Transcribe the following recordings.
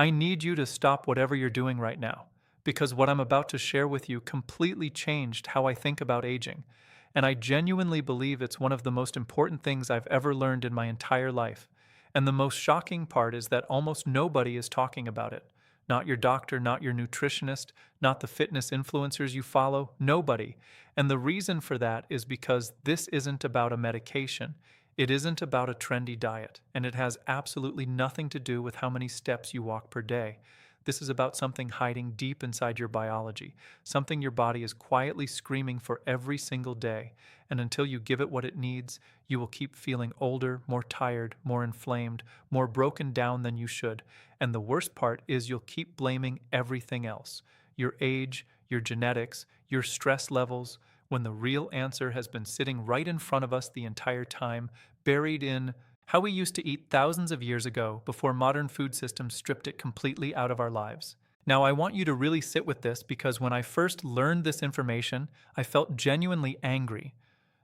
I need you to stop whatever you're doing right now, because what I'm about to share with you completely changed how I think about aging. And I genuinely believe it's one of the most important things I've ever learned in my entire life. And the most shocking part is that almost nobody is talking about it. Not your doctor, not your nutritionist, not the fitness influencers you follow, nobody. And the reason for that is because this isn't about a medication. It isn't about a trendy diet, and it has absolutely nothing to do with how many steps you walk per day. This is about something hiding deep inside your biology, something your body is quietly screaming for every single day. And until you give it what it needs, you will keep feeling older, more tired, more inflamed, more broken down than you should. And the worst part is you'll keep blaming everything else: your age, your genetics, your stress levels, when the real answer has been sitting right in front of us the entire time, buried in how we used to eat thousands of years ago before modern food systems stripped it completely out of our lives. Now, I want you to really sit with this because when I first learned this information, I felt genuinely angry.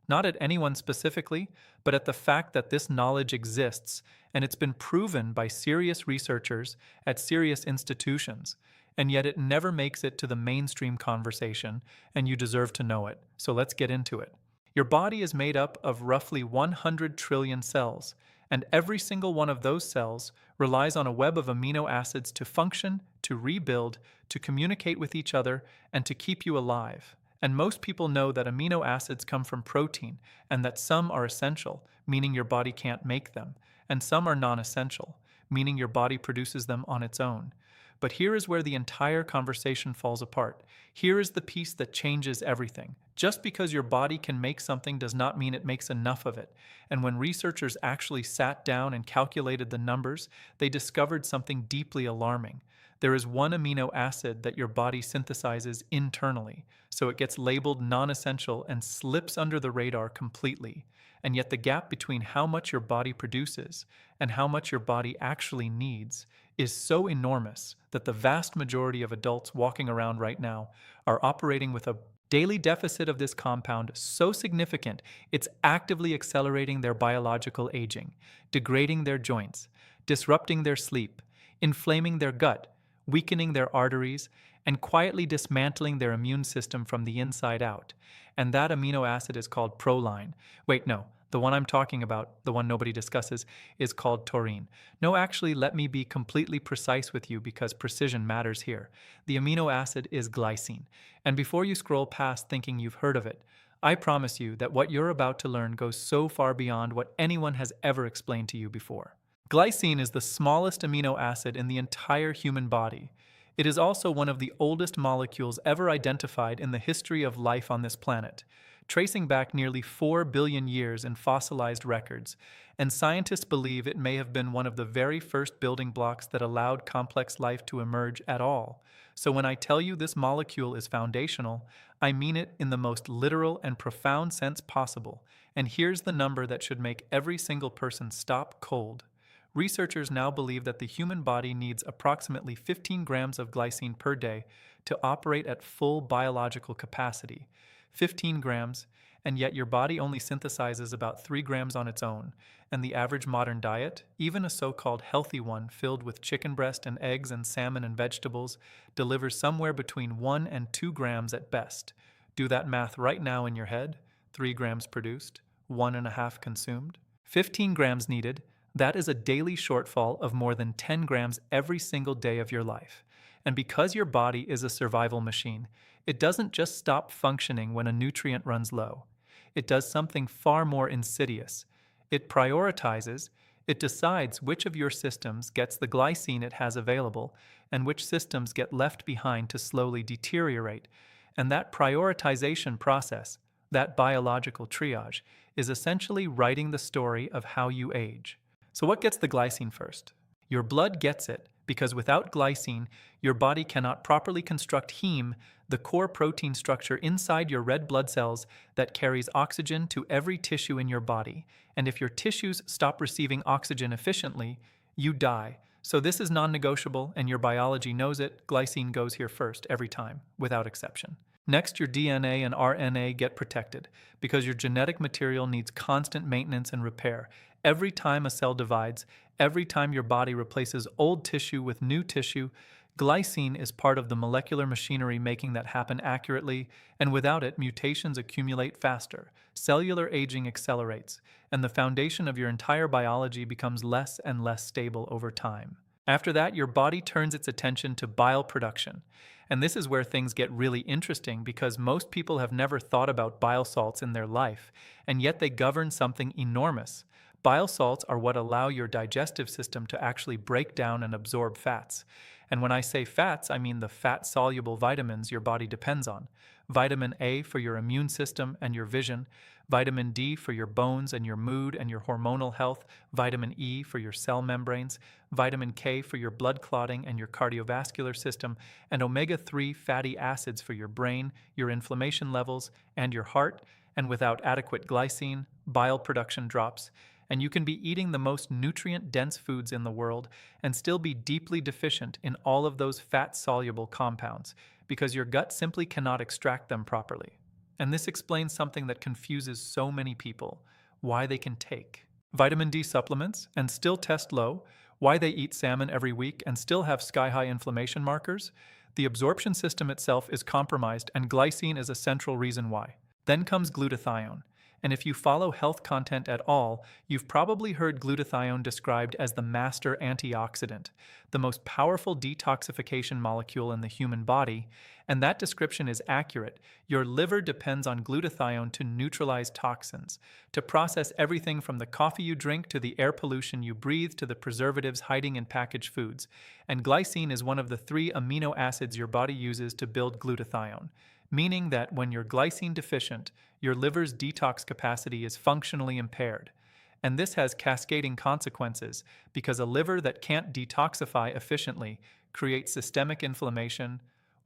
Not at anyone specifically, but at the fact that this knowledge exists and it's been proven by serious researchers at serious institutions, and yet it never makes it to the mainstream conversation, and you deserve to know it. So let's get into it. Your body is made up of roughly 100 trillion cells, and every single one of those cells relies on a web of amino acids to function, to rebuild, to communicate with each other, and to keep you alive. And most people know that amino acids come from protein, and that some are essential, meaning your body can't make them, and some are non-essential, meaning your body produces them on its own. But here is where the entire conversation falls apart. Here is the piece that changes everything. Just because your body can make something does not mean it makes enough of it. And when researchers actually sat down and calculated the numbers, they discovered something deeply alarming. There is one amino acid that your body synthesizes internally, so it gets labeled non-essential and slips under the radar completely. And yet the gap between how much your body produces and how much your body actually needs is so enormous that the vast majority of adults walking around right now are operating with a daily deficit of this compound so significant it's actively accelerating their biological aging, degrading their joints, disrupting their sleep, inflaming their gut, weakening their arteries, and quietly dismantling their immune system from the inside out. And that amino acid is called proline. Wait, no, the one I'm talking about, the one nobody discusses, is called taurine. No, actually, let me be completely precise with you because precision matters here. The amino acid is glycine. And before you scroll past thinking you've heard of it, I promise you that what you're about to learn goes so far beyond what anyone has ever explained to you before. Glycine is the smallest amino acid in the entire human body. It is also one of the oldest molecules ever identified in the history of life on this planet, tracing back nearly 4 billion years in fossilized records, and scientists believe it may have been one of the very first building blocks that allowed complex life to emerge at all. So when I tell you this molecule is foundational, I mean it in the most literal and profound sense possible. And here's the number that should make every single person stop cold. Researchers now believe that the human body needs approximately 15 grams of glycine per day to operate at full biological capacity. 15 grams, and yet your body only synthesizes about 3 grams on its own. And the average modern diet, even a so-called healthy one filled with chicken breast and eggs and salmon and vegetables, delivers somewhere between 1 and 2 grams at best. Do that math right now in your head. 3 grams produced, 1.5 consumed. 15 grams needed. That is a daily shortfall of more than 10 grams every single day of your life. And because your body is a survival machine, it doesn't just stop functioning when a nutrient runs low. It does something far more insidious. It prioritizes, it decides which of your systems gets the glycine it has available and which systems get left behind to slowly deteriorate. And that prioritization process, that biological triage, is essentially writing the story of how you age. So what gets the glycine first? Your blood gets it because without glycine, your body cannot properly construct heme, the core protein structure inside your red blood cells that carries oxygen to every tissue in your body. And if your tissues stop receiving oxygen efficiently, you die. So this is non-negotiable, and your biology knows it. Glycine goes here first every time, without exception. Next, your DNA and RNA get protected because your genetic material needs constant maintenance and repair. Every time a cell divides, every time your body replaces old tissue with new tissue, glycine is part of the molecular machinery making that happen accurately, and without it, mutations accumulate faster, cellular aging accelerates, and the foundation of your entire biology becomes less and less stable over time. After that, your body turns its attention to bile production. And this is where things get really interesting because most people have never thought about bile salts in their life, and yet they govern something enormous. Bile salts are what allow your digestive system to actually break down and absorb fats. And when I say fats, I mean the fat-soluble vitamins your body depends on. Vitamin A for your immune system and your vision, vitamin D for your bones and your mood and your hormonal health, vitamin E for your cell membranes, vitamin K for your blood clotting and your cardiovascular system, and omega-3 fatty acids for your brain, your inflammation levels, and your heart. And without adequate glycine, bile production drops, and you can be eating the most nutrient-dense foods in the world and still be deeply deficient in all of those fat-soluble compounds because your gut simply cannot extract them properly. And this explains something that confuses so many people: why they can take vitamin D supplements and still test low, why they eat salmon every week and still have sky-high inflammation markers. The absorption system itself is compromised, and glycine is a central reason why. Then comes glutathione. And if you follow health content at all, you've probably heard glutathione described as the master antioxidant, the most powerful detoxification molecule in the human body, and that description is accurate. Your liver depends on glutathione to neutralize toxins, to process everything from the coffee you drink to the air pollution you breathe to the preservatives hiding in packaged foods. And glycine is one of the 3 amino acids your body uses to build glutathione, meaning that when you're glycine deficient, your liver's detox capacity is functionally impaired. And this has cascading consequences because a liver that can't detoxify efficiently creates systemic inflammation,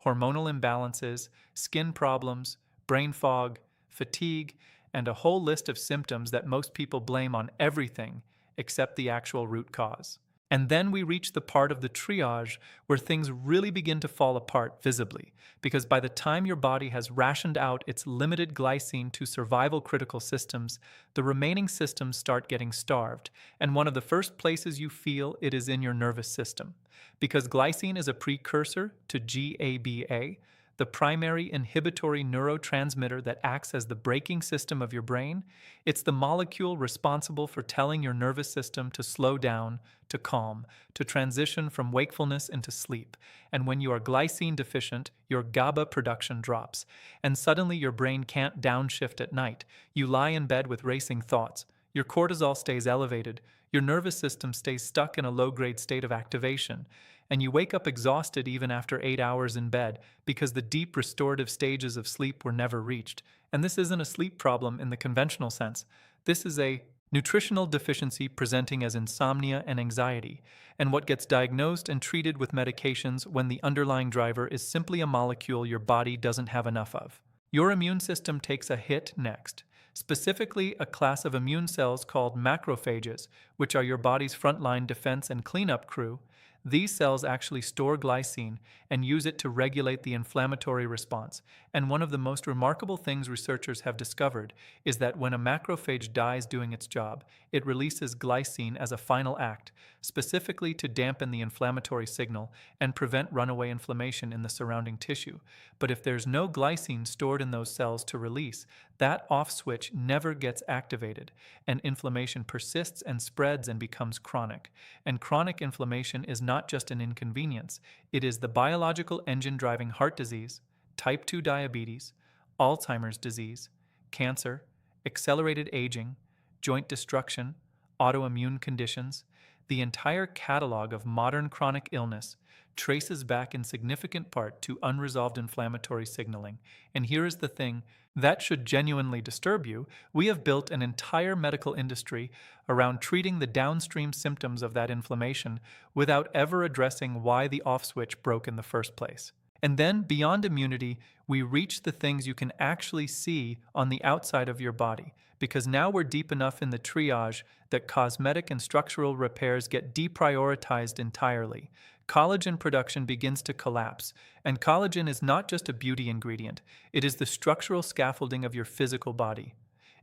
hormonal imbalances, skin problems, brain fog, fatigue, and a whole list of symptoms that most people blame on everything except the actual root cause. And then we reach the part of the triage where things really begin to fall apart visibly, because by the time your body has rationed out its limited glycine to survival critical systems, the remaining systems start getting starved, and one of the first places you feel it is in your nervous system. Because glycine is a precursor to GABA, the primary inhibitory neurotransmitter that acts as the braking system of your brain. It's the molecule responsible for telling your nervous system to slow down, to calm, to transition from wakefulness into sleep. And when you are glycine deficient, your GABA production drops, and suddenly your brain can't downshift at night. You lie in bed with racing thoughts. Your cortisol stays elevated. Your nervous system stays stuck in a low-grade state of activation, and you wake up exhausted even after 8 hours in bed because the deep restorative stages of sleep were never reached. And this isn't a sleep problem in the conventional sense. This is a nutritional deficiency presenting as insomnia and anxiety, and what gets diagnosed and treated with medications when the underlying driver is simply a molecule your body doesn't have enough of. Your immune system takes a hit next, specifically a class of immune cells called macrophages, which are your body's frontline defense and cleanup crew. These cells actually store glycine and use it to regulate the inflammatory response. And one of the most remarkable things researchers have discovered is that when a macrophage dies doing its job, it releases glycine as a final act, specifically to dampen the inflammatory signal and prevent runaway inflammation in the surrounding tissue. But if there's no glycine stored in those cells to release, that off switch never gets activated, and inflammation persists and spreads and becomes chronic. And chronic inflammation is not just an inconvenience, it is the biological engine driving heart disease, type 2 diabetes, Alzheimer's disease, cancer, accelerated aging, joint destruction, autoimmune conditions. The entire catalog of modern chronic illness traces back in significant part to unresolved inflammatory signaling. And here is the thing that should genuinely disturb you: we have built an entire medical industry around treating the downstream symptoms of that inflammation without ever addressing why the off switch broke in the first place. And then, beyond immunity, we reach the things you can actually see on the outside of your body, because now we're deep enough in the triage that cosmetic and structural repairs get deprioritized entirely. Collagen production begins to collapse, and collagen is not just a beauty ingredient, it is the structural scaffolding of your physical body.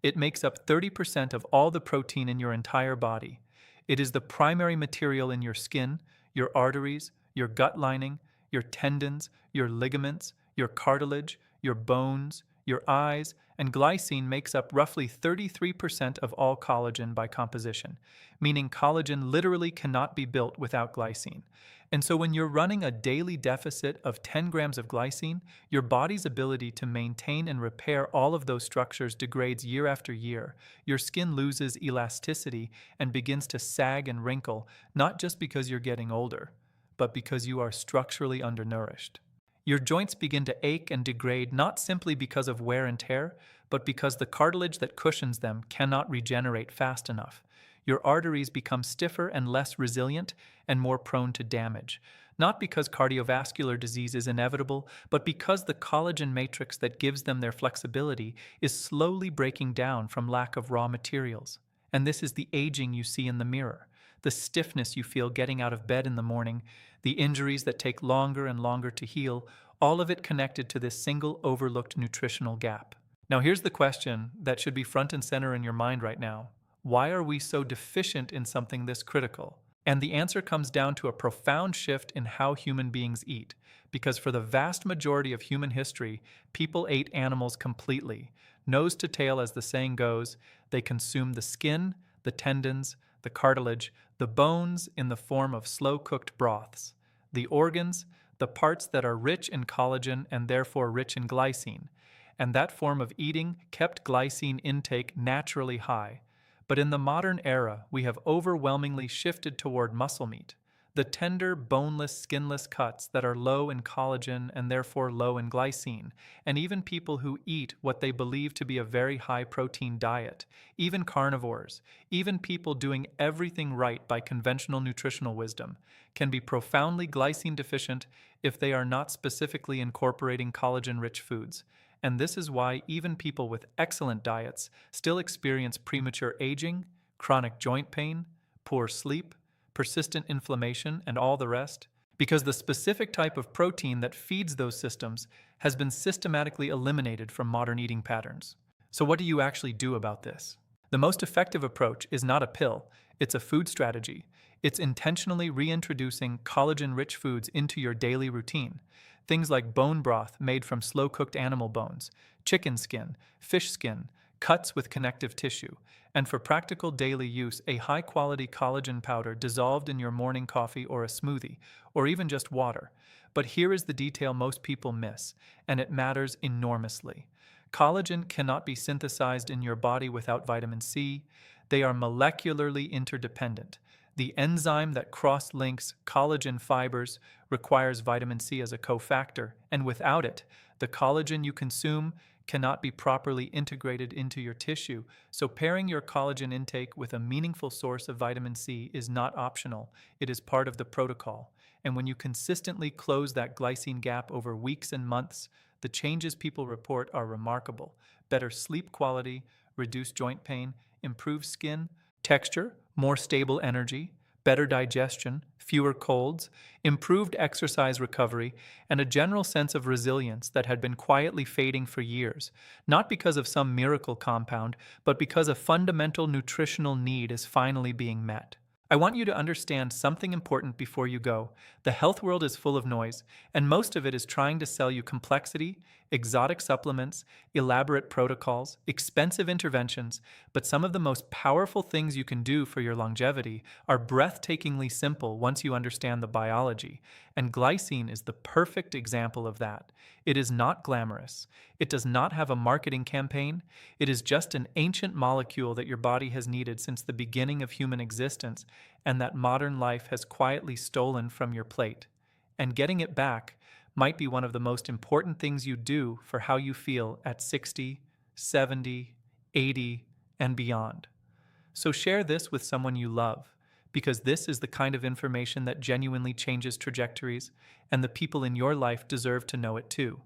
It makes up 30% of all the protein in your entire body. It is the primary material in your skin, your arteries, your gut lining, your tendons, your ligaments, your cartilage, your bones, your eyes, and glycine makes up roughly 33% of all collagen by composition, meaning collagen literally cannot be built without glycine. And so when you're running a daily deficit of 10 grams of glycine, your body's ability to maintain and repair all of those structures degrades year after year. Your skin loses elasticity and begins to sag and wrinkle, not just because you're getting older, but because you are structurally undernourished. Your joints begin to ache and degrade not simply because of wear and tear, but because the cartilage that cushions them cannot regenerate fast enough. Your arteries become stiffer and less resilient and more prone to damage, not because cardiovascular disease is inevitable, but because the collagen matrix that gives them their flexibility is slowly breaking down from lack of raw materials. And this is the aging you see in the mirror, the stiffness you feel getting out of bed in the morning, the injuries that take longer and longer to heal, all of it connected to this single overlooked nutritional gap. Now here's the question that should be front and center in your mind right now. Why are we so deficient in something this critical? And the answer comes down to a profound shift in how human beings eat. Because for the vast majority of human history, people ate animals completely. Nose to tail, as the saying goes, they consumed the skin, the tendons, the cartilage, the bones in the form of slow-cooked broths, the organs, the parts that are rich in collagen and therefore rich in glycine. And that form of eating kept glycine intake naturally high. But in the modern era, we have overwhelmingly shifted toward muscle meat, the tender, boneless, skinless cuts that are low in collagen and therefore low in glycine, and even people who eat what they believe to be a very high-protein diet, even carnivores, even people doing everything right by conventional nutritional wisdom, can be profoundly glycine deficient if they are not specifically incorporating collagen-rich foods. And this is why even people with excellent diets still experience premature aging, chronic joint pain, poor sleep, persistent inflammation, and all the rest, because the specific type of protein that feeds those systems has been systematically eliminated from modern eating patterns. So what do you actually do about this? The most effective approach is not a pill, it's a food strategy. It's intentionally reintroducing collagen-rich foods into your daily routine. Things like bone broth made from slow-cooked animal bones, chicken skin, fish skin, cuts with connective tissue, and for practical daily use, a high-quality collagen powder dissolved in your morning coffee or a smoothie, or even just water. But here is the detail most people miss, and it matters enormously. Collagen cannot be synthesized in your body without vitamin C. They are molecularly interdependent. The enzyme that cross-links collagen fibers requires vitamin C as a cofactor, and without it, the collagen you consume cannot be properly integrated into your tissue. So pairing your collagen intake with a meaningful source of vitamin C is not optional. It is part of the protocol. And when you consistently close that glycine gap over weeks and months, the changes people report are remarkable. Better sleep quality, reduced joint pain, improved skin texture, more stable energy, better digestion, fewer colds, improved exercise recovery, and a general sense of resilience that had been quietly fading for years, not because of some miracle compound, but because a fundamental nutritional need is finally being met. I want you to understand something important before you go. The health world is full of noise, and most of it is trying to sell you complexity, exotic supplements, elaborate protocols, expensive interventions, but some of the most powerful things you can do for your longevity are breathtakingly simple once you understand the biology, and glycine is the perfect example of that. It is not glamorous. It does not have a marketing campaign. It is just an ancient molecule that your body has needed since the beginning of human existence, and that modern life has quietly stolen from your plate. And getting it back might be one of the most important things you do for how you feel at 60, 70, 80, and beyond. So share this with someone you love, because this is the kind of information that genuinely changes trajectories, and the people in your life deserve to know it too.